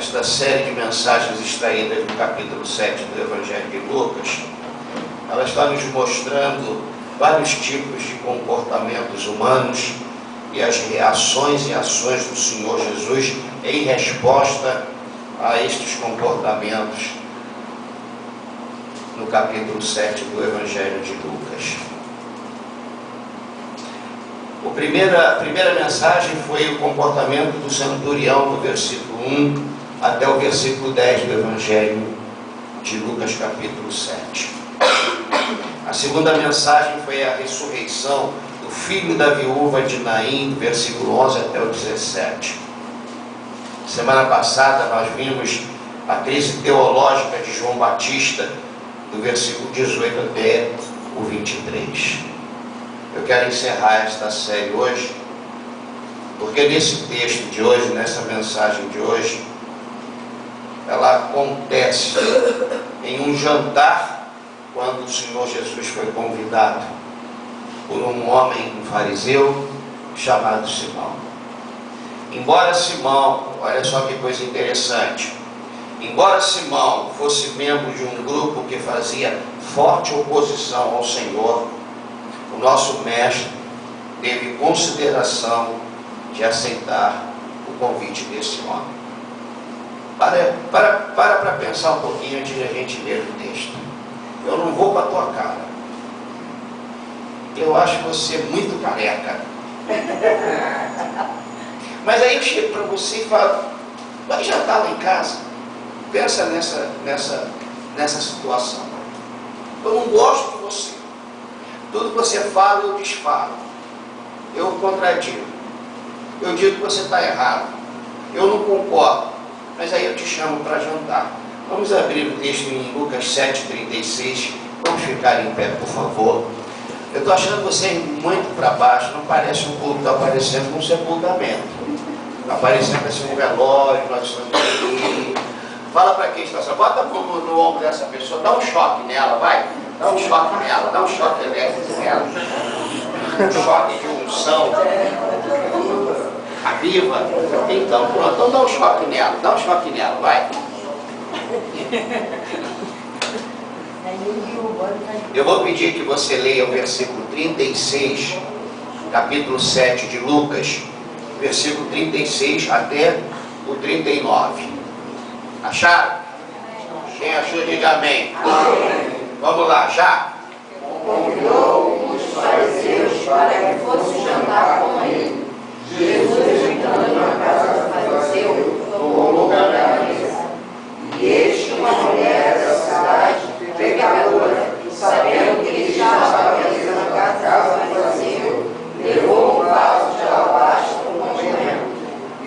esta série de mensagens extraídas do capítulo 7 do Evangelho de Lucas, ela está nos mostrando vários tipos de comportamentos humanos e as reações e ações do Senhor Jesus em resposta a estes comportamentos no capítulo 7 do Evangelho de Lucas. A primeira mensagem foi o comportamento do centurião, do versículo 1 até o versículo 10 do Evangelho de Lucas, capítulo 7. A segunda mensagem foi a ressurreição do filho da viúva de Naim, do versículo 11 até o 17. Semana passada nós vimos a crise teológica de João Batista, do versículo 18 até o 23. Eu quero encerrar esta série hoje, porque nesse texto de hoje, nessa mensagem de hoje, ela acontece em um jantar, quando o Senhor Jesus foi convidado por um homem, um fariseu, chamado Simão. Embora Simão, olha só que coisa interessante, embora Simão fosse membro de um grupo que fazia forte oposição ao Senhor, o nosso mestre teve consideração de aceitar o convite desse homem. Para pensar um pouquinho antes de a gente ler o texto. Eu não vou para a tua cara. Eu acho você muito careca. Mas aí eu chego para você e falo, vai jantar lá em casa. Pensa nessa situação. Eu não gosto de você. Tudo que você fala, eu desfalo. Eu contradigo. Eu digo que você está errado. Eu não concordo. Mas aí eu te chamo para jantar. Vamos abrir o texto em Lucas 7,36. Vamos ficar em pé, por favor. Eu estou achando você muito para baixo. Não parece um culto, está parecendo um sepultamento. Está parecendo assim um velório, nós estamos aqui. Fala para quem está só. Bota a mão no ombro dessa pessoa. Dá um choque nela, vai. Dá um choque nela, dá um choque elétrico nela. Um choque de unção. Aviva. Então, pronto. Então dá um choque nela, vai. Eu vou pedir que você leia o versículo 36, capítulo 7 de Lucas, versículo 36 até o 39. Acharam? Quem achou, diga amém. Vamos lá, já. Convidou os fariseus para que fosse jantar com ele. Jesus, entrando na casa do fariseu, tomou lugar na mesa. E este, uma mulher da cidade, pecadora, sabendo que ele já estava entrando na casa do fariseu, levou um vaso de alabastro com ungüento.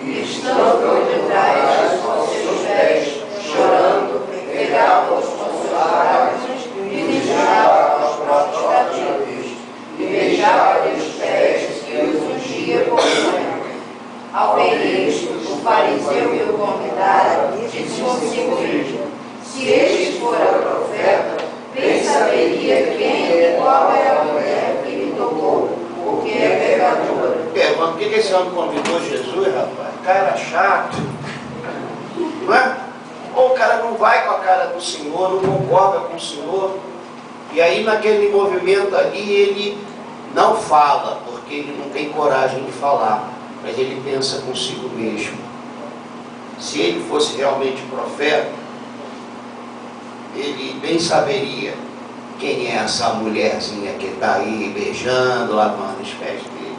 E estando por detrás com seus pés, chorando, pegava-os com seus lábios e beijava aos próprios cativos, e beijava-lhe os pés e os ungia com ungüento. Ao ver isto, o fariseu e o convidado disse consigo mesmo: se este fora profeta, bem saberia quem e qual é a mulher que lhe tocou, porque é pecadora. Pergunta, por que esse homem convidou Jesus, rapaz? Cara chato, não é? Ou o cara não vai com a cara do Senhor, não concorda com o Senhor, e aí naquele movimento ali ele não fala, porque ele não tem coragem de falar, mas ele pensa consigo mesmo. Se ele fosse realmente profeta, ele bem saberia quem é essa mulherzinha que está aí beijando, lavando os pés dele.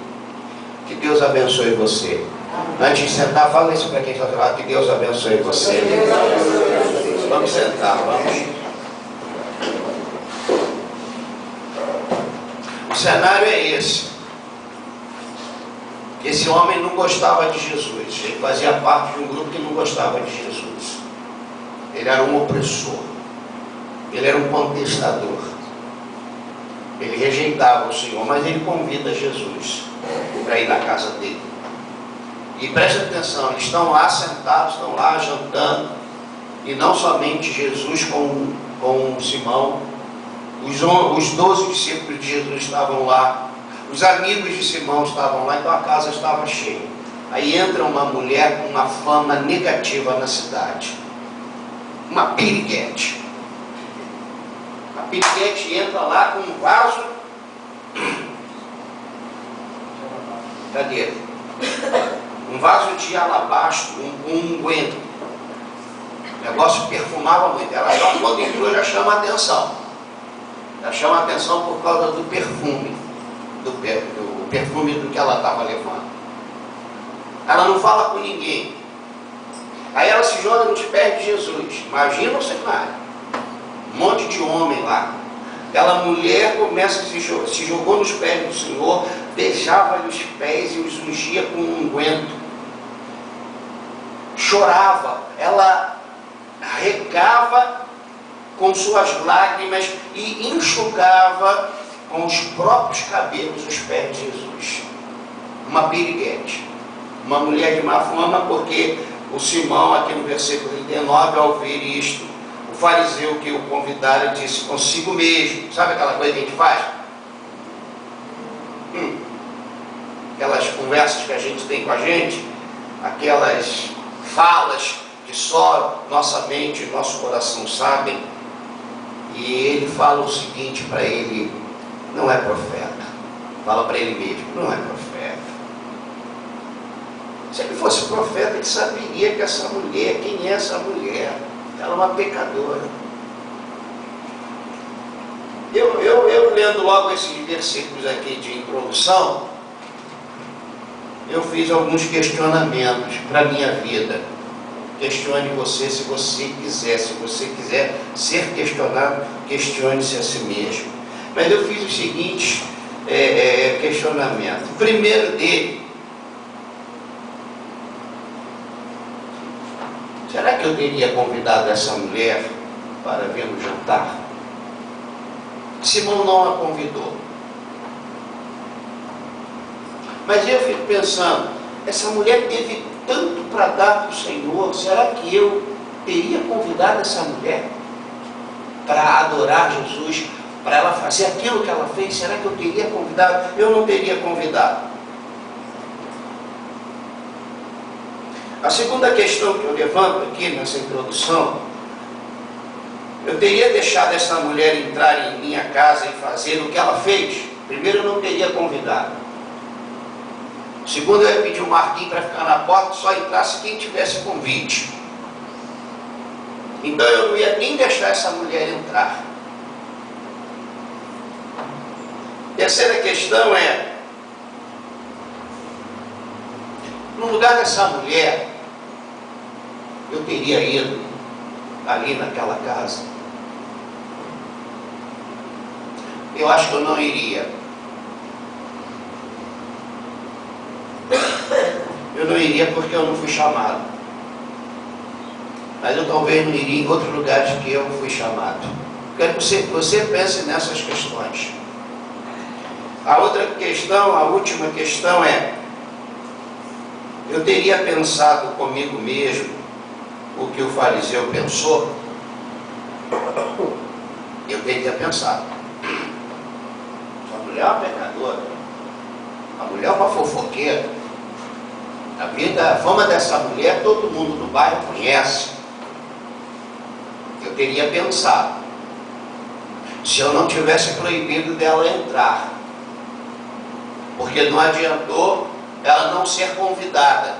Que Deus abençoe você. Antes de sentar, fala isso para quem está do lado, que Deus abençoe você. Vamos sentar, vamos. O cenário é esse. Esse homem não gostava de Jesus. Ele fazia parte de um grupo que não gostava de Jesus. Ele era um opressor. Ele era um contestador. Ele rejeitava o Senhor, mas ele convida Jesus para ir na casa dele. E preste atenção, eles estão lá sentados, estão lá jantando, e não somente Jesus com Simão, os 12 discípulos de Jesus estavam lá, os amigos de Simão estavam lá, então a casa estava cheia. Aí entra uma mulher com uma fama negativa na cidade, uma piriguete. A piriguete entra lá com um vaso. Cadê? Um vaso de alabastro, um unguento. O negócio perfumava muito. Ela só quando entrou já chama a atenção. Já chama a atenção por causa do perfume. Do perfume do que ela estava levando. Ela não fala com ninguém. Aí ela se joga nos pés de Jesus. Imagina o cenário. Um monte de homem lá. Aquela mulher começa se jogou nos pés do Senhor, beijava-lhe os pés e os ungia com um unguento. Chorava. Ela regava com suas lágrimas e enxugava com os próprios cabelos os pés de Jesus. Uma piriguete. Uma mulher de má fama, porque o Simão, aqui no versículo 39, ao ver isto, o fariseu que o convidara disse consigo mesmo. Sabe aquela coisa que a gente faz? Aquelas conversas que a gente tem com a gente, aquelas falas que só nossa mente e nosso coração sabem. E ele fala o seguinte para ele: não é profeta. Fala para ele mesmo: não é profeta. Se ele fosse profeta, ele saberia que essa mulher, quem é essa mulher? Ela é uma pecadora. Eu lendo logo esses versículos aqui de introdução, eu fiz alguns questionamentos para a minha vida. Questione você se você quiser. Se você quiser ser questionado, questione-se a si mesmo. Mas eu fiz os seguintes questionamentos. O primeiro dele: será que eu teria convidado essa mulher para vir no jantar? Simão não a convidou. Mas eu fico pensando, essa mulher teve tanto para dar para o Senhor, será que eu teria convidado essa mulher para adorar Jesus, para ela fazer aquilo que ela fez? Será que eu teria convidado? Eu não teria convidado. A segunda questão que eu levanto aqui nessa introdução: eu teria deixado essa mulher entrar em minha casa e fazer o que ela fez? Primeiro, eu não teria convidado. Segundo, eu ia pedir um marquinho para ficar na porta, só entrasse quem tivesse convite. Então eu não ia nem deixar essa mulher entrar. Terceira questão é: no lugar dessa mulher, eu teria ido ali naquela casa? Eu acho que eu não iria. Eu não iria porque eu não fui chamado. Mas eu talvez não iria em outros lugares que eu fui chamado. Quero que você pense nessas questões. A outra questão, a última questão é: eu teria pensado comigo mesmo o que o fariseu pensou? Eu teria pensado. Essa mulher é uma pecadora. A mulher é uma fofoqueira. A fama dessa mulher todo mundo no bairro conhece. Eu teria pensado, se eu não tivesse proibido dela entrar, porque não adiantou ela não ser convidada.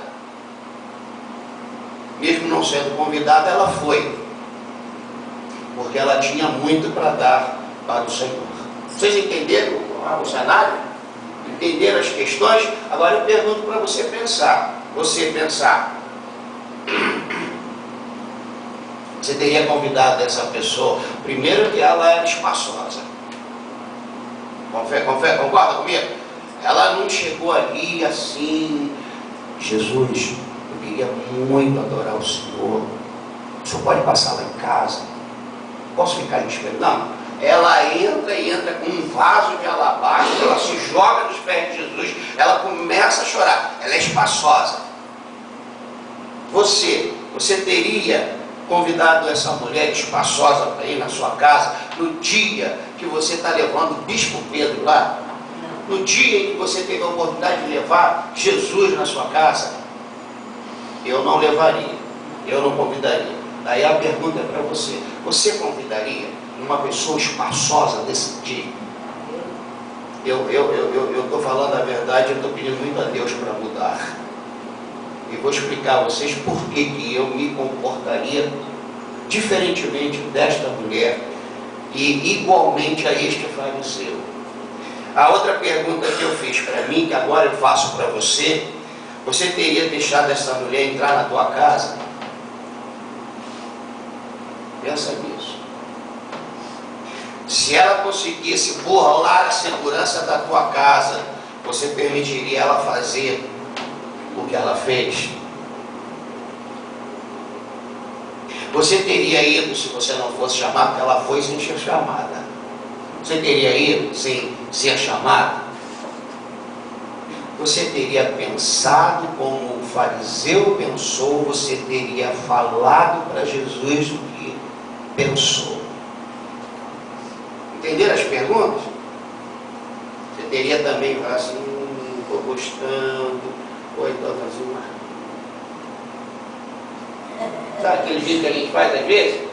Mesmo não sendo convidada, ela foi, porque ela tinha muito para dar para o Senhor. Vocês entenderam o cenário? Entenderam as questões? Agora eu pergunto para você pensar. Você teria convidado essa pessoa? Primeiro, que ela era espaçosa. Concorda comigo? Ela não chegou ali assim: Jesus, eu queria muito adorar o Senhor. O Senhor pode passar lá em casa? Posso ficar ali esperando? Não. Ela entra com um vaso de alabastro, ela se joga nos pés de Jesus, ela começa a chorar. Ela é espaçosa. Você teria convidado essa mulher espaçosa para ir na sua casa no dia que você está levando o Bispo Pedro lá? no dia em que você teve a oportunidade de levar Jesus na sua casa? Eu não levaria, eu não convidaria. Daí a pergunta é para você: você convidaria uma pessoa espaçosa desse tipo? Eu estou falando a verdade, eu estou pedindo muito a Deus para mudar. E vou explicar a vocês por que eu me comportaria diferentemente desta mulher e igualmente a este fariseu. A outra pergunta que eu fiz para mim, que agora eu faço para você: você teria deixado essa mulher entrar na tua casa? Pensa nisso. Se ela conseguisse burlar a segurança da tua casa, você permitiria ela fazer o que ela fez? Você teria ido se você não fosse chamado? Porque ela foi sem ser chamada. Você teria ido sem ser chamado? Você teria pensado como o fariseu pensou? Você teria falado para Jesus o que pensou? Entenderam as perguntas? Você teria também falado assim: estou gostando, ou então assim, sabe aquele vídeo que a gente faz às vezes?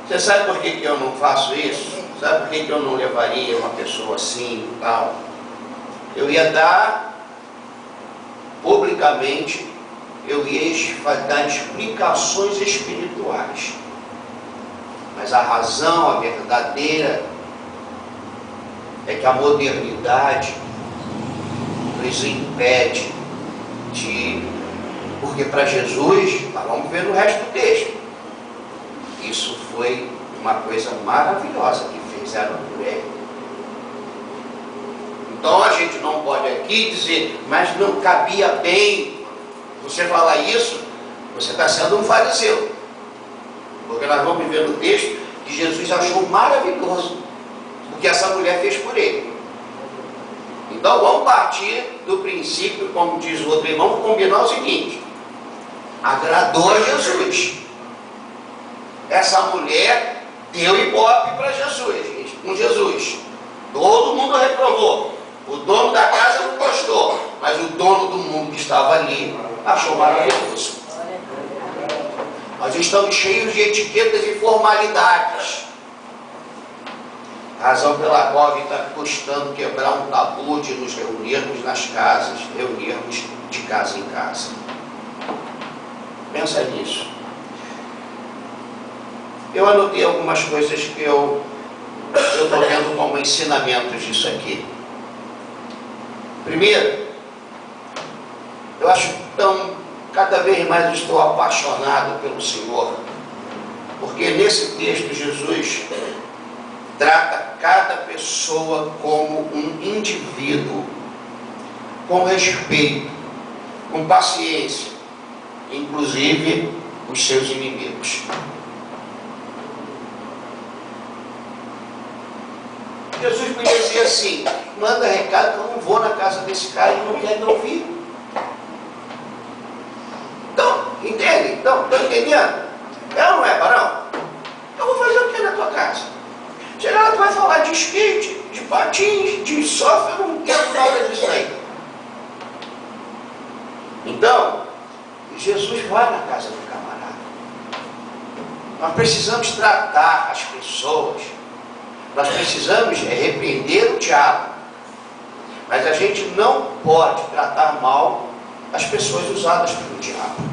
Você sabe por que eu não faço isso? Sabe por que eu não levaria uma pessoa assim e tal? Eu ia dar publicamente, eu ia dar explicações espirituais. Mas a razão, a verdadeira, é que a modernidade nos impede de... Porque para Jesus, vamos ver no resto do texto, isso foi uma coisa maravilhosa que fizeram por ele. Então a gente não pode aqui dizer: mas não cabia bem você falar isso, você está sendo um fariseu. Porque nós vamos ver no texto que Jesus achou maravilhoso o que essa mulher fez por ele. Então vamos partir do princípio, como diz o outro irmão, vamos combinar o seguinte: agradou a Jesus. Essa mulher deu ibope para Jesus, gente, com Jesus. Todo mundo reprovou. O dono da casa não gostou, mas o dono do mundo que estava ali achou maravilhoso. Nós estamos cheios de etiquetas e formalidades. Razão pela qual está custando quebrar um tabu de nos reunirmos nas casas, reunirmos de casa em casa. Pensa nisso. Eu anotei algumas coisas que eu estou vendo como ensinamentos disso aqui. Primeiro, eu acho cada vez mais estou apaixonado pelo Senhor, porque nesse texto Jesus trata cada pessoa como um indivíduo, com respeito, com paciência, inclusive os seus inimigos. Jesus podia dizer assim: manda recado que eu não vou na casa desse cara, ele não quer me ouvir. Então, entende? Então, estão entendendo? É ou não é, Barão? Eu vou fazer o que na tua casa? Chegar lá, tu vai falar de skate, de patins, de software, eu não quero nada disso aí. Então, Jesus vai na casa do camarada. Nós precisamos tratar as pessoas. Nós precisamos repreender o diabo. Mas a gente não pode tratar mal as pessoas usadas pelo diabo.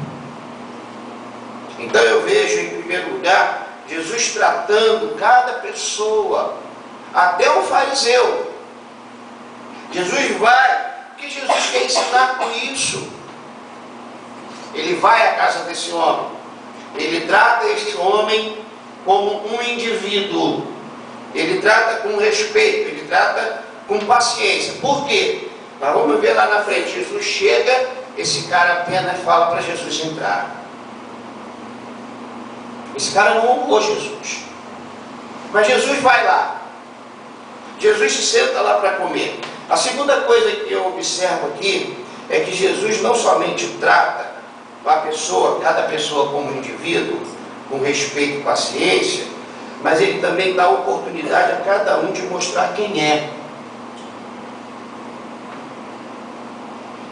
Então eu vejo, em primeiro lugar, Jesus tratando cada pessoa, até o fariseu. Jesus vai, o que Jesus quer ensinar com isso? Ele vai à casa desse homem, ele trata esse homem como um indivíduo, ele trata com respeito, ele trata com paciência. Por quê? Nós vamos ver lá na frente. Jesus chega, esse cara apenas fala para Jesus entrar. Esse cara não honrou Jesus, mas Jesus vai lá, Jesus se senta lá para comer. A segunda coisa que eu observo aqui é que Jesus não somente trata a pessoa, cada pessoa como indivíduo, com respeito e paciência, mas ele também dá oportunidade a cada um de mostrar quem é.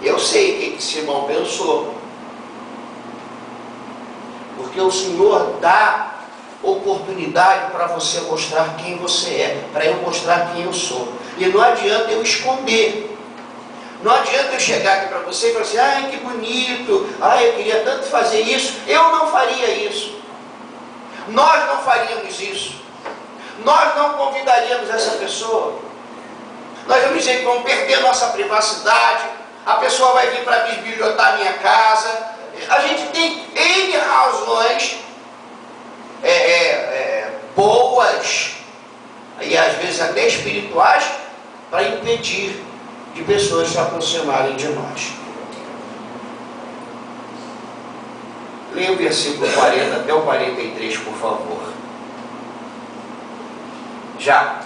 Eu sei o que Simão pensou, porque o Senhor dá oportunidade para você mostrar quem você é, para eu mostrar quem eu sou. E não adianta eu esconder. Não adianta eu chegar aqui para você e falar assim, ai que bonito, ai eu queria tanto fazer isso. Eu não faria isso. Nós não faríamos isso. Nós não convidaríamos essa pessoa. Nós vamos dizer que vamos perder nossa privacidade, a pessoa vai vir para bisbilhotar a minha casa. A gente tem N razões boas, e às vezes até espirituais, para impedir de pessoas se aproximarem demais. Leia o versículo 40 até o 43, por favor. Já.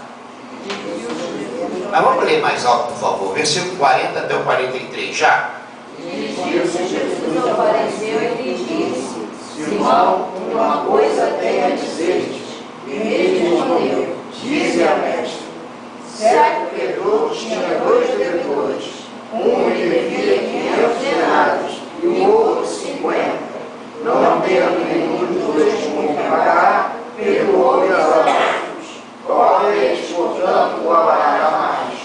Mas vamos ler mais alto, por favor. Versículo 40 até o 43, já. Dirigiu-se Jesus ao fariseu e lhe disse: Simão, uma coisa tenho a dizer-te. E ele respondeu: Dize a mestre. Certo credor tinha 2 devedores. Um lhe devia 500 denários e o outro 50. Não tendo nenhum dos dois com que pagar, perdoou-lhe a ambos. Qual deles, portanto, o amará mais?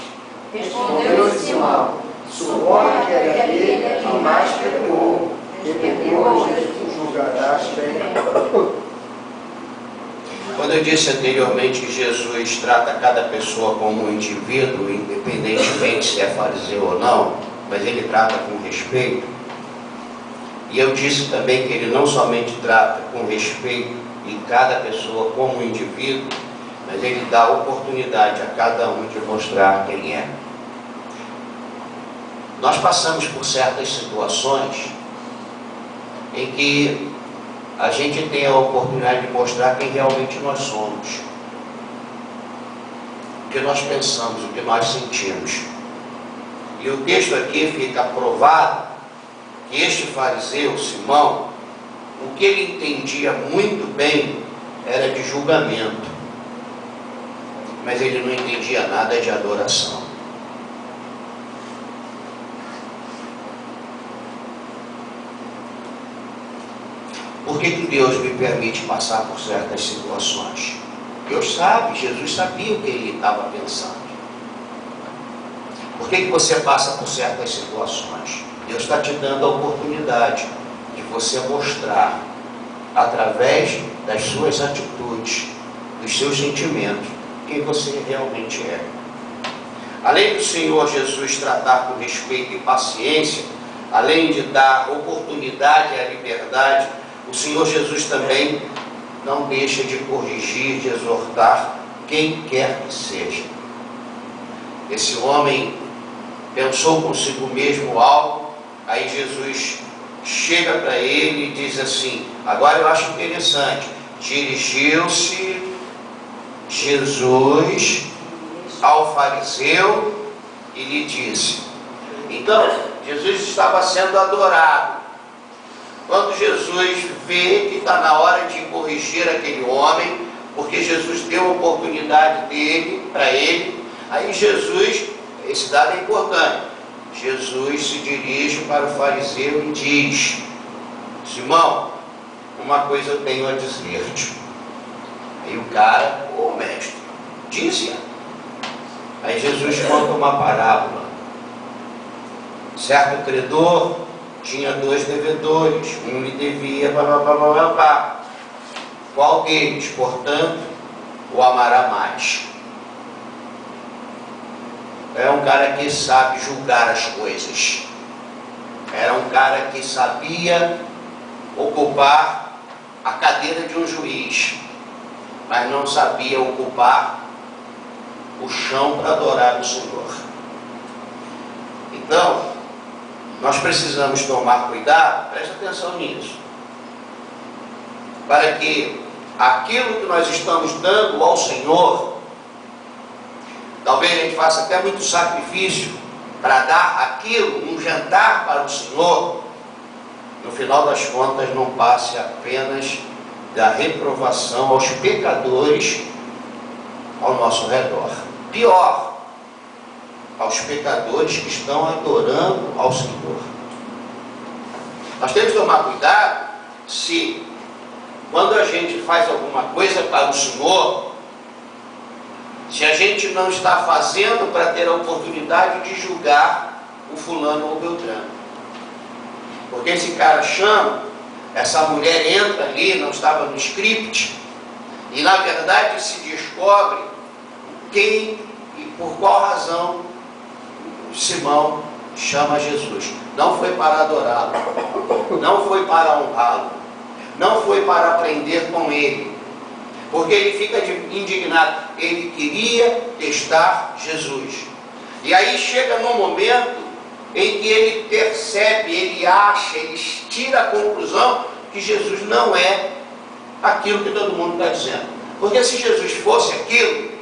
Respondeu-lhe Simão: Suponho que é aquele a quem mais perdoou. Replicou Jesus: Julgarás bem. Quando eu disse anteriormente que Jesus trata cada pessoa como um indivíduo, independentemente se é fariseu ou não, mas ele trata com respeito. E eu disse também que ele não somente trata com respeito em cada pessoa como um indivíduo, mas ele dá oportunidade a cada um de mostrar quem é. Nós passamos por certas situações em que a gente tem a oportunidade de mostrar quem realmente nós somos, o que nós pensamos, o que nós sentimos. E o texto aqui fica provado que este fariseu, Simão, o que ele entendia muito bem era de julgamento, mas ele não entendia nada de adoração. Por que Deus me permite passar por certas situações? Deus sabe, Jesus sabia o que ele estava pensando. Por que você passa por certas situações? Deus está te dando a oportunidade de você mostrar, através das suas atitudes, dos seus sentimentos, quem você realmente é. Além do Senhor Jesus tratar com respeito e paciência, além de dar oportunidade à liberdade, o Senhor Jesus também não deixa de corrigir, de exortar quem quer que seja. Esse homem pensou consigo mesmo algo, aí Jesus chega para ele e diz assim, agora eu acho interessante, dirigiu-se Jesus ao fariseu e lhe disse. Então, Jesus estava sendo adorado. Quando Jesus vê que está na hora de corrigir aquele homem, porque Jesus deu a oportunidade dele, para ele, aí Jesus, esse dado é importante, Jesus se dirige para o fariseu e diz, Simão, uma coisa eu tenho a dizer-te. Aí o cara, mestre, diz-a. Aí Jesus conta uma parábola. Certo credor tinha 2 devedores, um lhe devia, Qual deles, portanto, o amará mais? É um cara que sabe julgar as coisas. Era um cara que sabia ocupar a cadeira de um juiz, mas não sabia ocupar o chão para adorar o Senhor. Então, nós precisamos tomar cuidado, presta atenção nisso, para que aquilo que nós estamos dando ao Senhor, talvez a gente faça até muito sacrifício para dar aquilo, um jantar para o Senhor, no final das contas não passe apenas da reprovação aos pecadores ao nosso redor. Pior, aos pecadores que estão adorando ao Senhor. Nós temos que tomar cuidado se, quando a gente faz alguma coisa para o Senhor, se a gente não está fazendo para ter a oportunidade de julgar o fulano ou o beltrano. Porque esse cara chama, essa mulher entra ali, não estava no script, e na verdade se descobre quem e por qual razão Simão chama Jesus. Não foi para adorá-lo, não foi para honrá-lo, não foi para aprender com ele, porque ele fica indignado. Ele queria testar Jesus. E aí chega num momento em que ele percebe, ele acha, ele tira a conclusão que Jesus não é aquilo que todo mundo está dizendo. Porque se Jesus fosse aquele,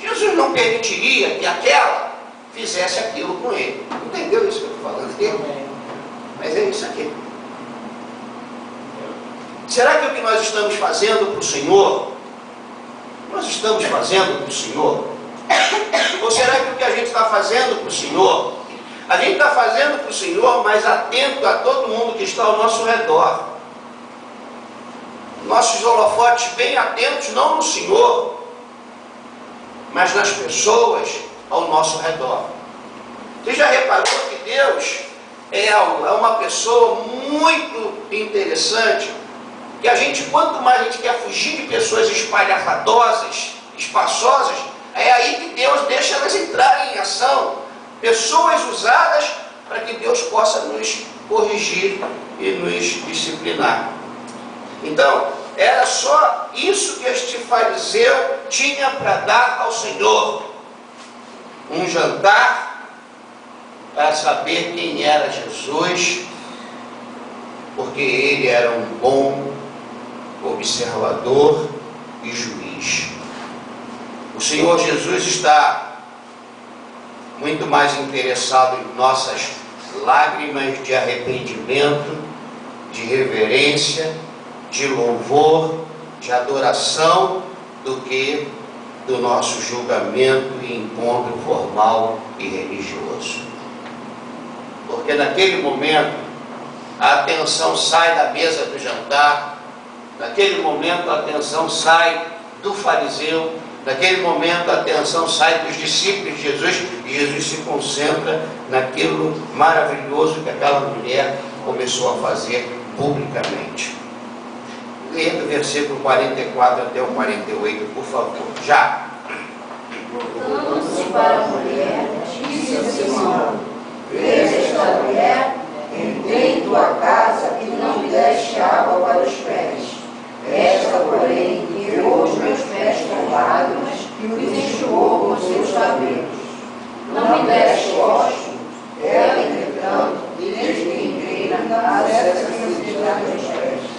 Jesus não permitiria que aquela fizesse aquilo com ele. Entendeu isso que eu estou falando aqui? Mas é isso aqui. Será que o que nós estamos fazendo para o Senhor, nós estamos fazendo para o Senhor? Ou será que o que a gente está fazendo para o Senhor, a gente está fazendo para o Senhor, mas atento a todo mundo que está ao nosso redor? Nossos holofotes bem atentos, não no Senhor, mas nas pessoas ao nosso redor. Você já reparou que Deus é uma pessoa muito interessante, que a gente, quanto mais a gente quer fugir de pessoas espalhafatosas, espaçosas, é aí que Deus deixa elas entrarem em ação. Pessoas usadas para que Deus possa nos corrigir e nos disciplinar. Então, era só isso que este fariseu tinha para dar ao Senhor. Um jantar para saber quem era Jesus, porque ele era um bom observador e juiz. O Senhor Jesus está muito mais interessado em nossas lágrimas de arrependimento, de reverência, de louvor, de adoração, do que do nosso julgamento e encontro formal e religioso. Porque naquele momento a atenção sai da mesa do jantar, naquele momento a atenção sai do fariseu, naquele momento a atenção sai dos discípulos de Jesus, e Jesus se concentra naquilo maravilhoso que aquela mulher começou a fazer publicamente. Leia do versículo 44 até o 48, por favor. Já. Voltando-se para a mulher, disse a Simão: Vês esta mulher? Entrei em tua casa e não me deste água para os pés. Esta, porém, regou os meus pés com lágrimas e os enxugou com seus cabelos. Não me deste ósculo, ela, entretanto, desde que entrei na casa, essa me meus pés.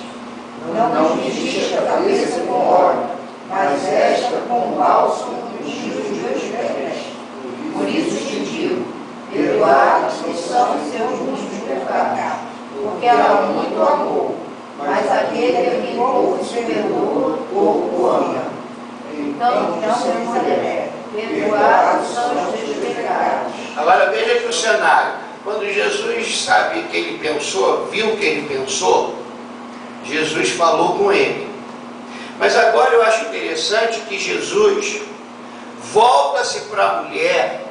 Não ungiste a cabeça com óleo, mas esta com bálsamo ungiu os meus pés. Por isso te digo, perdoados que são os seus muitos pecados, porque ela muito amou, mas aquele a quem pouco se perdoa, pouco ama. Então perdoados são os teus pecados. Agora veja aqui o cenário. Quando Jesus sabe o que ele pensou, viu o que ele pensou, Jesus falou com ele. Mas agora eu acho interessante que Jesus volta-se para a mulher,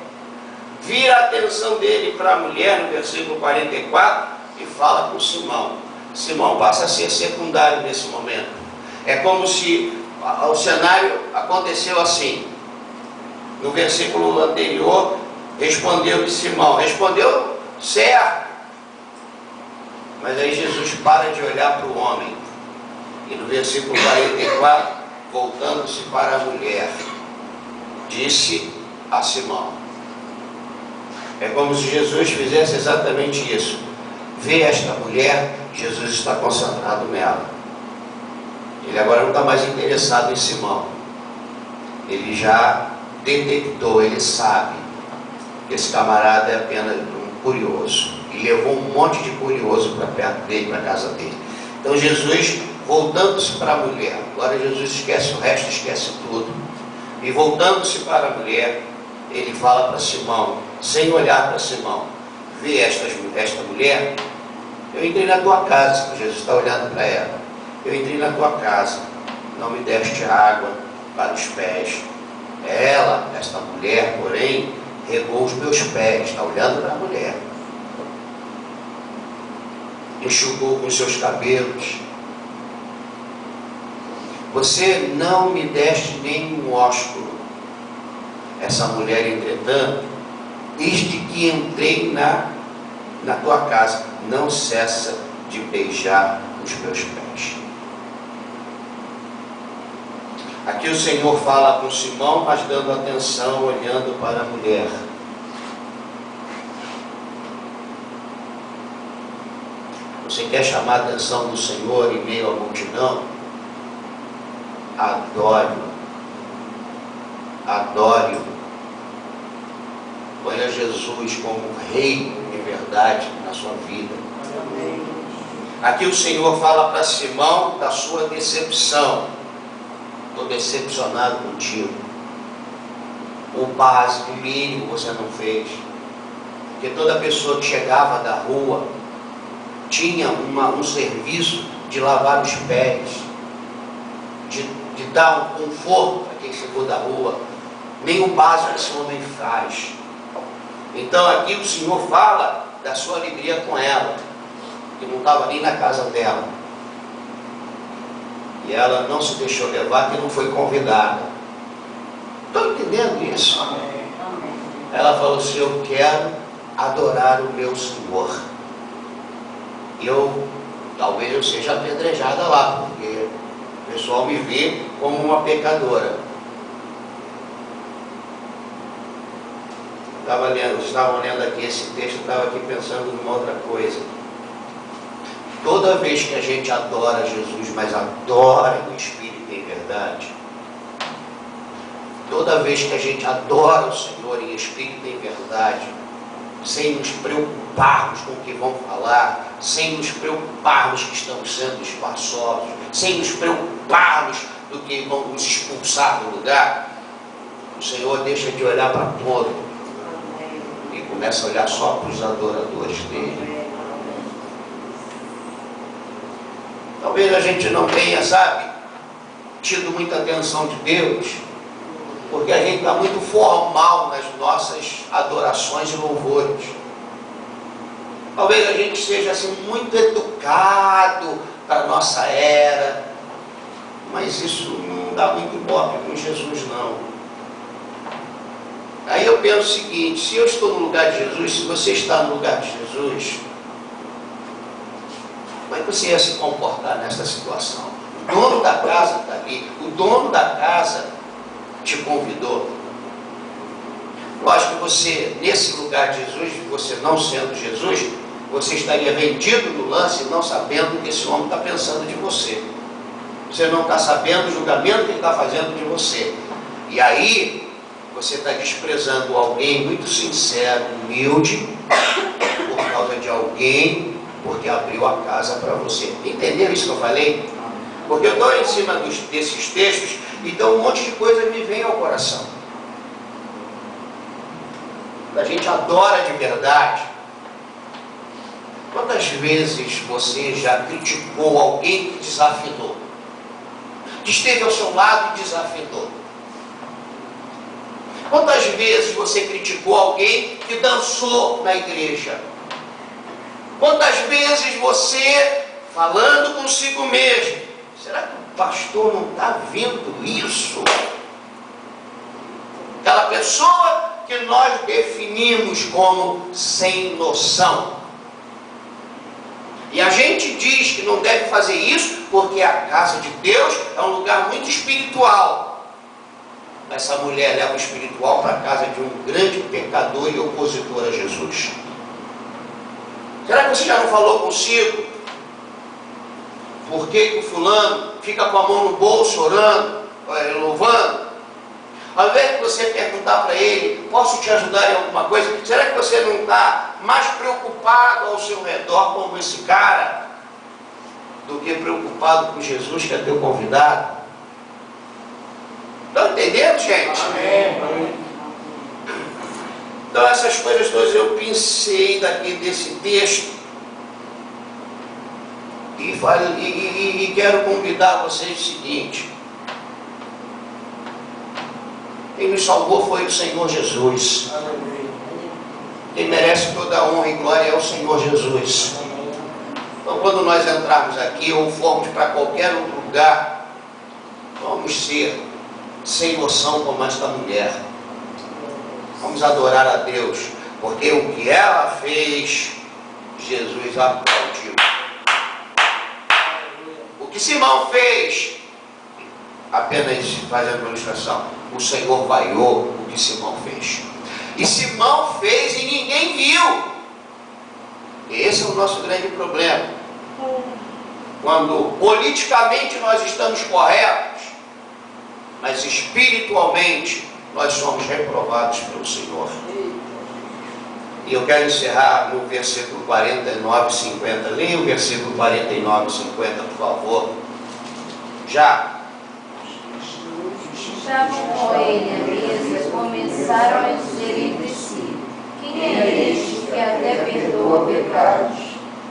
vira a atenção dele para a mulher no versículo 44 e fala com Simão. Simão passa a ser secundário nesse momento. É como se o cenário aconteceu assim. No versículo anterior, respondeu-lhe Simão. Respondeu certo. Mas aí Jesus para de olhar para o homem. E no versículo 44, voltando-se para a mulher, disse a Simão. É como se Jesus fizesse exatamente isso. Vê esta mulher, Jesus está concentrado nela. Ele agora não está mais interessado em Simão. Ele já detectou, ele sabe que esse camarada é apenas um curioso. E levou um monte de curioso para perto dele, para a casa dele. Então Jesus voltando-se para a mulher, agora Jesus esquece o resto, esquece tudo, e voltando-se para a mulher, ele fala para Simão, sem olhar para Simão, vê esta mulher? Eu entrei na tua casa, Jesus está olhando para ela, eu entrei na tua casa, não me deste água para os pés. Ela, esta mulher, porém, regou os meus pés, está olhando para a mulher, enxugou com os seus cabelos. Você não me deste nenhum ósculo. Essa mulher, entretanto, desde que entrei na tua casa, não cessa de beijar os meus pés. Aqui o Senhor fala com Simão, mas dando atenção, olhando para a mulher. Você quer chamar a atenção do Senhor em meio à multidão? Adore-o. Adore-o. Ponha Jesus como rei de verdade na sua vida. Aqui o Senhor fala para Simão da sua decepção. Estou decepcionado contigo. O básico, o mínimo você não fez. Porque toda pessoa que chegava da rua tinha um serviço de lavar os pés, de dar um conforto para quem chegou da rua. Nem o básico esse homem faz. Então aqui o Senhor fala da sua alegria com ela, que não estava nem na casa dela. E ela não se deixou levar, que não foi convidada. Estão entendendo isso? Ela falou assim, eu quero adorar o meu Senhor. Talvez eu seja apedrejada lá, porque o pessoal me vê como uma pecadora. Estavam lendo aqui esse texto, estava aqui pensando numa outra coisa. Toda vez que a gente adora Jesus, mas adora em espírito e em verdade, toda vez que a gente adora o Senhor em espírito e em verdade, sem nos preocuparmos com o que vão falar, sem nos preocuparmos que estamos sendo espaçosos, sem nos preocuparmos do que vão nos expulsar do lugar, o Senhor deixa de olhar para todo e começa a olhar só para os adoradores dele. Talvez a gente não tenha, tido muita atenção de Deus, porque a gente está muito formal nas nossas adorações e louvores. Talvez a gente seja muito educado para a nossa era, mas isso não dá muito ibope com Jesus, não. Aí eu penso o seguinte, se eu estou no lugar de Jesus, se você está no lugar de Jesus, como é que você ia se comportar nessa situação? O dono da casa está ali, o dono da casa te convidou. Lógico que você, nesse lugar de Jesus, você não sendo Jesus, você estaria vendido no lance, não sabendo o que esse homem está pensando de você. Você não está sabendo o julgamento que ele está fazendo de você. E aí, você está desprezando alguém muito sincero, humilde, por causa de alguém, porque abriu a casa para você. Entenderam isso que eu falei? Porque eu estou em cima desses textos, então um monte de coisa me vem ao coração. A gente adora de verdade. Quantas vezes você já criticou alguém que desafinou? Que esteve ao seu lado e desafinou? Quantas vezes você criticou alguém que dançou na igreja? Quantas vezes você, falando consigo mesmo, será que o pastor não está vendo isso? Aquela pessoa que nós definimos como sem noção. E a gente diz que não deve fazer isso porque a casa de Deus é um lugar muito espiritual. Essa mulher leva o espiritual para a casa de um grande pecador e opositor a Jesus. Será que você já não falou consigo? Por que o fulano fica com a mão no bolso orando, louvando? Ao invés de você perguntar para ele, posso te ajudar em alguma coisa? Será que você não está mais preocupado ao seu redor como esse cara? do que preocupado com Jesus, que é teu convidado. Estão entendendo, gente? Amém. Então essas coisas todas eu pensei daqui desse texto e quero convidar vocês o seguinte: quem me salvou foi o Senhor Jesus. Quem merece toda a honra e glória é o Senhor Jesus. Então quando nós entrarmos aqui ou formos para qualquer outro lugar, vamos ser sem noção como esta mulher. Vamos adorar a Deus, porque o que ela fez, Jesus aplaudiu. O que Simão fez, apenas fazendo uma ilustração, o Senhor vaiou o que Simão fez. E Simão fez e ninguém viu. Esse é o nosso grande problema. Quando politicamente nós estamos corretos, mas espiritualmente nós somos reprovados pelo Senhor. E eu quero encerrar no versículo 49 e 50. Leia o versículo 49 e 50, por favor. Já. Estavam com ele à mesa, começaram a dizer entre si: quem é este que até perdoa pecados?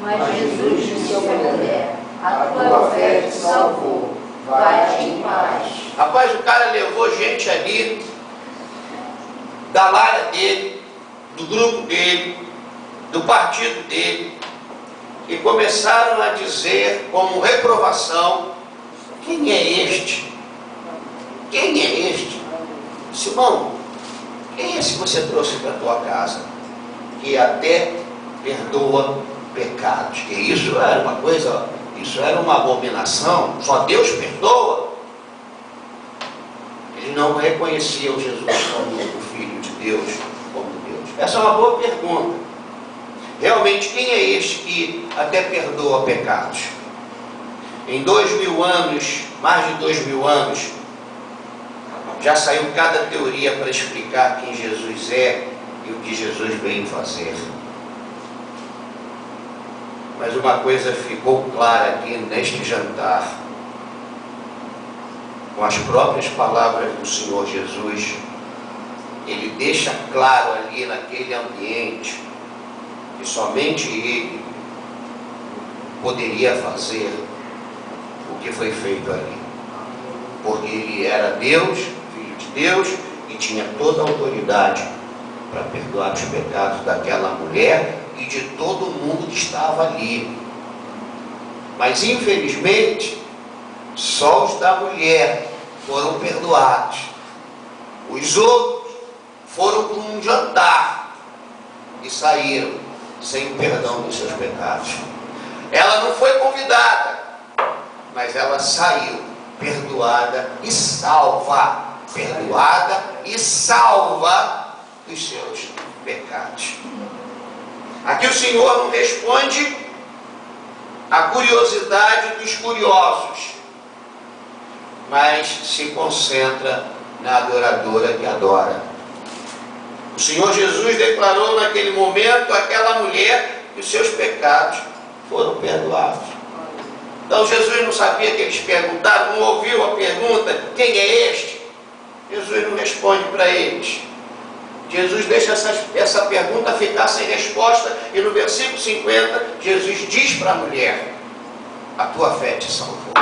Mas Jesus disse à mulher: a tua fé te salvou, vai-te em paz. Rapaz, o cara levou gente ali, da lária dele, do grupo dele, do partido dele, e começaram a dizer como reprovação: quem é este? Quem é este? Simão, quem é esse que você trouxe para a tua casa, que até perdoa pecados? Que isso era uma coisa, isso era uma abominação, só Deus perdoa. Eles não reconheciam Jesus como o Filho de Deus, como Deus. Essa é uma boa pergunta. Realmente, quem é este que até perdoa pecados? Em 2000 anos, mais de 2000 anos, já saiu cada teoria para explicar quem Jesus é e o que Jesus veio fazer. Mas uma coisa ficou clara aqui neste jantar, com as próprias palavras do Senhor Jesus. Ele deixa claro ali naquele ambiente que somente Ele poderia fazer o que foi feito ali, porque Ele era Deus, Filho de Deus, e tinha toda a autoridade para perdoar os pecados daquela mulher e de todo mundo que estava ali. Mas infelizmente só os da mulher foram perdoados. Os outros foram para um jantar e saíram sem o perdão dos seus pecados. Ela não foi convidada, mas ela saiu perdoada e salva. Perdoada e salva dos seus pecados. Aqui o Senhor não responde à curiosidade dos curiosos, mas se concentra na adoradora que adora. O Senhor Jesus declarou naquele momento àquela mulher que os seus pecados foram perdoados. Então Jesus não sabia que eles perguntaram, não ouviu a pergunta: quem é este? Jesus não responde para eles. Jesus deixa essa pergunta ficar sem resposta, e no versículo 50 Jesus diz para a mulher: a tua fé te salvou,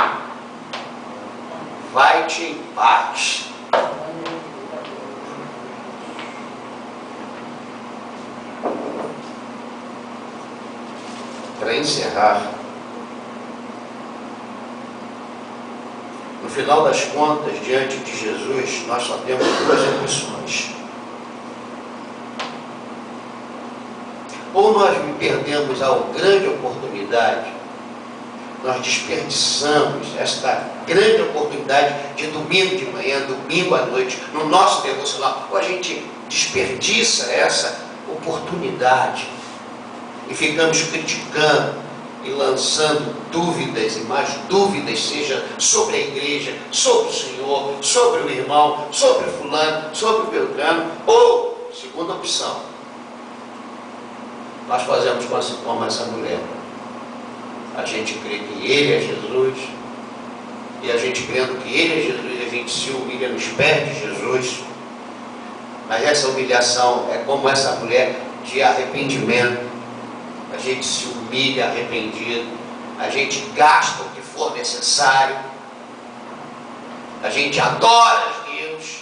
vai-te em paz. Para encerrar, no final das contas, diante de Jesus, nós só temos duas opções: ou nós perdemos a grande oportunidade, nós desperdiçamos esta grande oportunidade de domingo de manhã, domingo à noite, no nosso devocional, ou a gente desperdiça essa oportunidade e ficamos criticando e lançando dúvidas e mais dúvidas, seja sobre a igreja, sobre o Senhor, sobre o irmão, sobre o fulano, sobre o beltrano. Ou, segunda opção, nós fazemos como essa mulher: a gente crê que Ele é Jesus, e a gente crendo que Ele é Jesus, a gente se humilha nos pés de Jesus. Mas essa humilhação é como essa mulher de arrependimento. A gente se humilha arrependido, a gente gasta o que for necessário, a gente adora a Deus,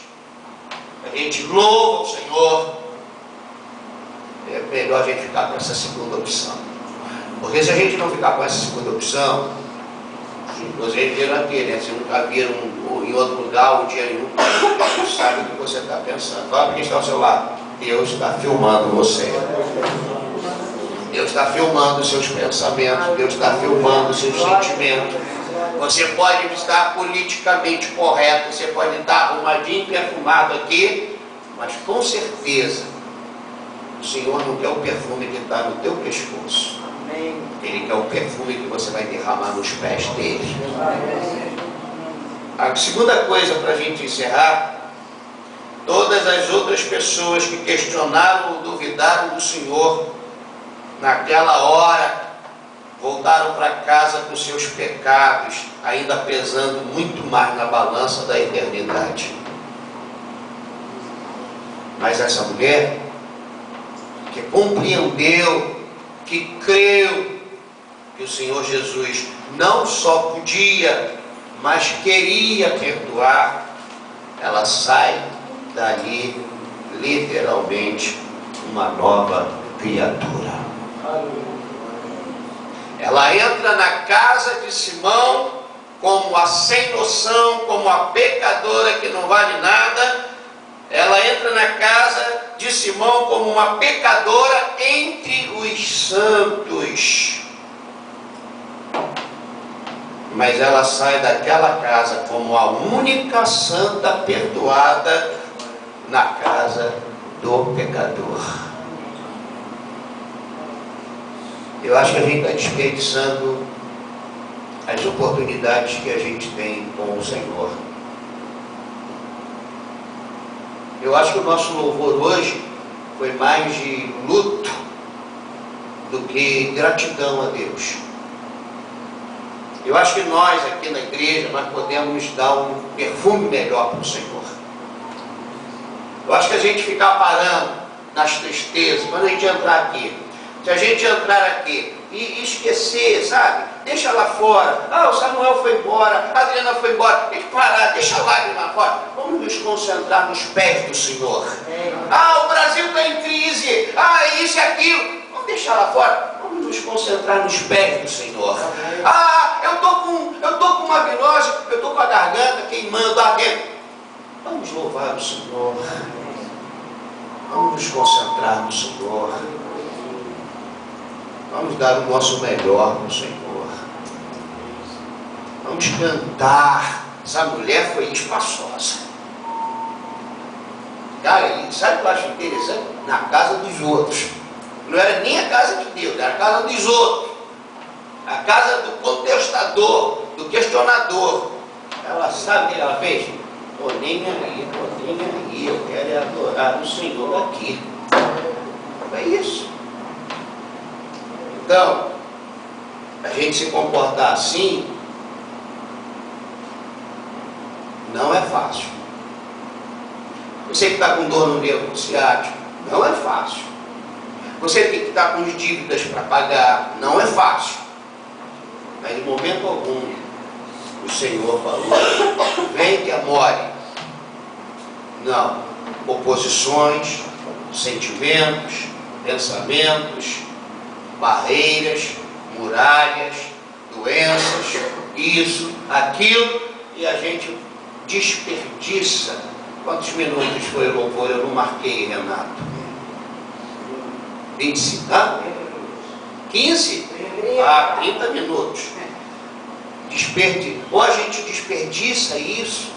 a gente louva o Senhor. É melhor a gente ficar com essa segunda opção, porque se a gente não ficar com essa segunda opção, vocês viram aqui, né? Se nunca viram em outro lugar, um dia nenhum, você sabe o que você está pensando. Fala para quem está ao seu lado: Deus está filmando você. Deus está filmando os seus pensamentos, Deus está filmando os seus sentimentos. Você pode estar politicamente correto, você pode estar arrumadinho, perfumado aqui, mas com certeza o Senhor não quer o perfume que está no teu pescoço. Ele quer o perfume que você vai derramar nos pés dele. A segunda coisa para a gente encerrar: todas as outras pessoas que questionaram ou duvidaram do Senhor, naquela hora, voltaram para casa com seus pecados, ainda pesando muito mais na balança da eternidade. Mas essa mulher, que compreendeu, que creu que o Senhor Jesus não só podia, mas queria perdoar, ela sai dali literalmente uma nova criatura. Ela entra na casa de Simão como a sem noção, como a pecadora que não vale nada. Ela entra na casa de Simão como uma pecadora entre os santos. Mas ela sai daquela casa como a única santa perdoada na casa do pecador. Eu acho que a gente está desperdiçando as oportunidades que a gente tem com o Senhor. Eu acho que o nosso louvor hoje foi mais de luto do que gratidão a Deus. Eu acho que nós aqui na igreja, nós podemos dar um perfume melhor para o Senhor. Eu acho que a gente ficar parando nas tristezas, quando a gente entrar aqui, se a gente entrar aqui e esquecer, sabe? Deixa lá fora. Ah, o Samuel foi embora, a Adriana foi embora. Tem que parar, deixa a lágrima lá fora. Vamos nos concentrar nos pés do Senhor. Ah, o Brasil está em crise. Ah, isso e aquilo. Vamos deixar lá fora. Vamos nos concentrar nos pés do Senhor. Ah, eu tô com uma virose, eu tô com a garganta queimando, ardendo. Vamos louvar o Senhor. Vamos nos concentrar no Senhor. Vamos dar o nosso melhor para o Senhor. Vamos cantar. Essa mulher foi espaçosa. Cara, sabe o que eu acho interessante? Na casa dos outros. Não era nem a casa de Deus, era a casa dos outros. A casa do contestador, do questionador. Ela sabe o que ela fez? Tô nem aí, eu quero adorar o Senhor aqui. Foi isso. Então, a gente se comportar assim não é fácil. Você que está com dor no nervo ciático, não é fácil. Você tem que estar com dívidas para pagar, não é fácil. Mas em momento algum, o Senhor falou: vem que amore. Não. Oposições, sentimentos, pensamentos, barreiras, muralhas, doenças, isso, aquilo, e a gente desperdiça. Quantos minutos foi o louvor? Eu não marquei, Renato. 25? 15? 30 minutos. Ou a gente desperdiça isso,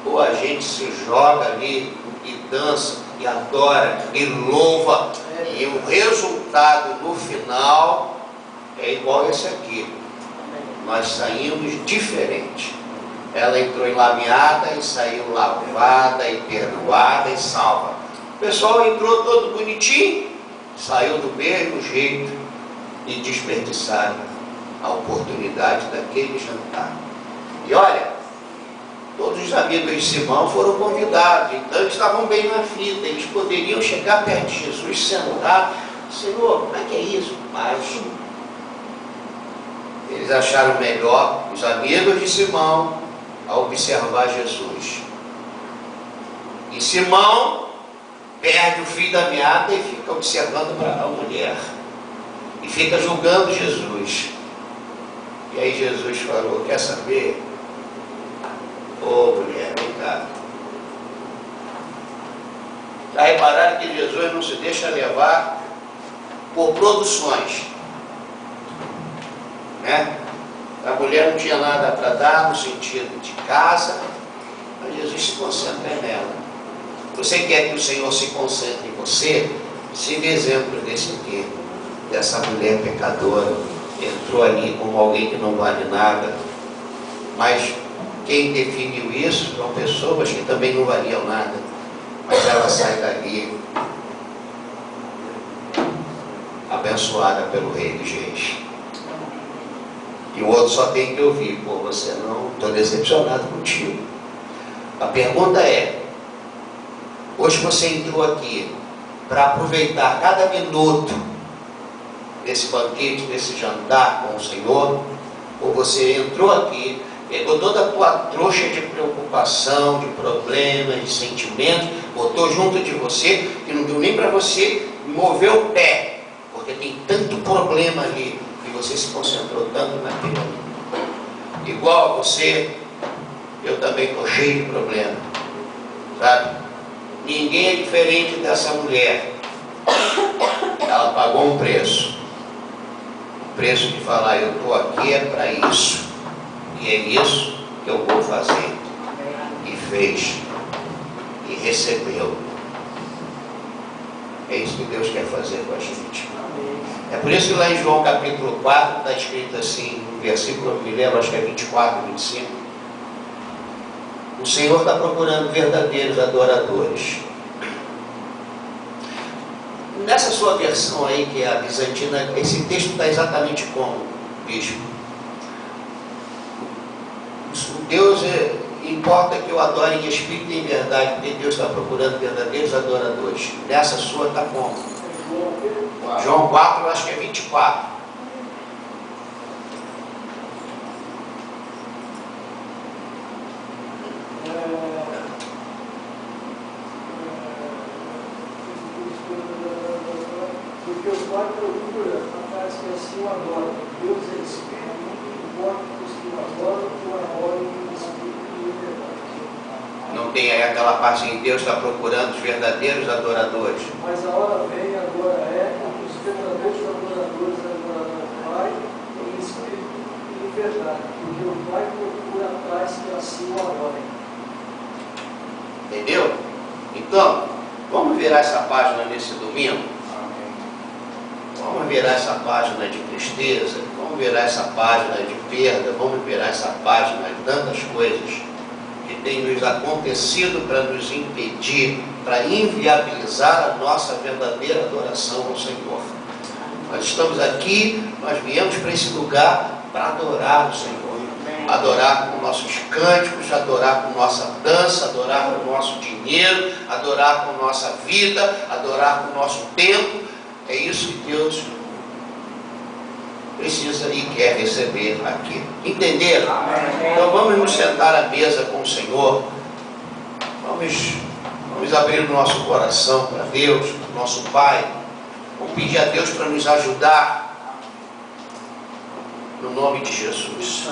ou a gente se joga ali e dança, e adora, e louva, e o resultado no final é igual esse aqui. Nós saímos diferente. Ela entrou enlameada e saiu lavada e perdoada e salva. O pessoal entrou todo bonitinho, saiu do mesmo jeito e desperdiçaram a oportunidade daquele jantar. E olha, todos os amigos de Simão foram convidados, então eles estavam bem na fita, eles poderiam chegar perto de Jesus, sentar, Senhor, como é que é isso? Mas eles acharam melhor, os amigos de Simão, a observar Jesus. E Simão perde o fio da meada e fica observando para a mulher. E fica julgando Jesus. E aí Jesus falou, quer saber? Ô mulher, vem cá. Já repararam que Jesus não se deixa levar por produções, né? A mulher não tinha nada para dar no sentido de casa, mas Jesus se concentra nela. Você quer que o Senhor se concentre em você? Siga exemplo desse aqui, dessa mulher pecadora, entrou ali como alguém que não vale nada, mas quem definiu isso são pessoas que também não valiam nada, mas ela sai dali abençoada pelo Rei dos Reis. E o outro só tem que ouvir, pô, você não, estou decepcionado contigo. A pergunta é, hoje você entrou aqui para aproveitar cada minuto desse banquete, desse jantar com o Senhor, ou você entrou aqui, pegou toda a tua trouxa de preocupação, de problemas, de sentimentos, botou junto de você, que não deu nem para você mover o pé, porque tem tanto problema ali, e você se concentrou tanto naquilo. Igual a você, eu também estou cheio de problema, sabe? Ninguém é diferente dessa mulher. Ela pagou um preço. O preço de falar, eu estou aqui é para isso. E é isso que eu vou fazer. E fez. E recebeu. É isso que Deus quer fazer com a gente. É por isso que lá em João capítulo 4 está escrito assim, no versículo, eu me lembro, acho que é 24, 25. O Senhor está procurando verdadeiros adoradores. Nessa sua versão aí, que é a bizantina, esse texto está exatamente como, bispo? Deus importa que eu adore em espírito e em verdade, porque Deus está procurando verdadeiros adoradores. Nessa sua está como? João 4, eu acho que é 24. Porque o Pai procura aqueles que assim o adoram. Deus é Espírito, importa que os que o adoram, que o adorem em Espírito e em verdade. Não tem aí aquela parte em Deus está procurando os verdadeiros adoradores. Mas a hora vem, agora é, que os verdadeiros adoradores adorarão o Pai em Espírito e em verdade. Porque o Pai procura atrás que assim o adorem. Entendeu? Então, vamos virar essa página nesse domingo? Vamos virar essa página de tristeza, vamos virar essa página de perda, vamos virar essa página de tantas coisas que tem nos acontecido para nos impedir, para inviabilizar a nossa verdadeira adoração ao Senhor. Nós estamos aqui, nós viemos para esse lugar para adorar o Senhor. Adorar com nossos cânticos, adorar com nossa dança, adorar com o nosso dinheiro, adorar com nossa vida, adorar com o nosso tempo. É isso que Deus precisa e quer receber aqui. Entenderam? Então vamos nos sentar à mesa com o Senhor. Vamos abrir o nosso coração para Deus, nosso Pai. Vamos pedir a Deus para nos ajudar. No nome de Jesus.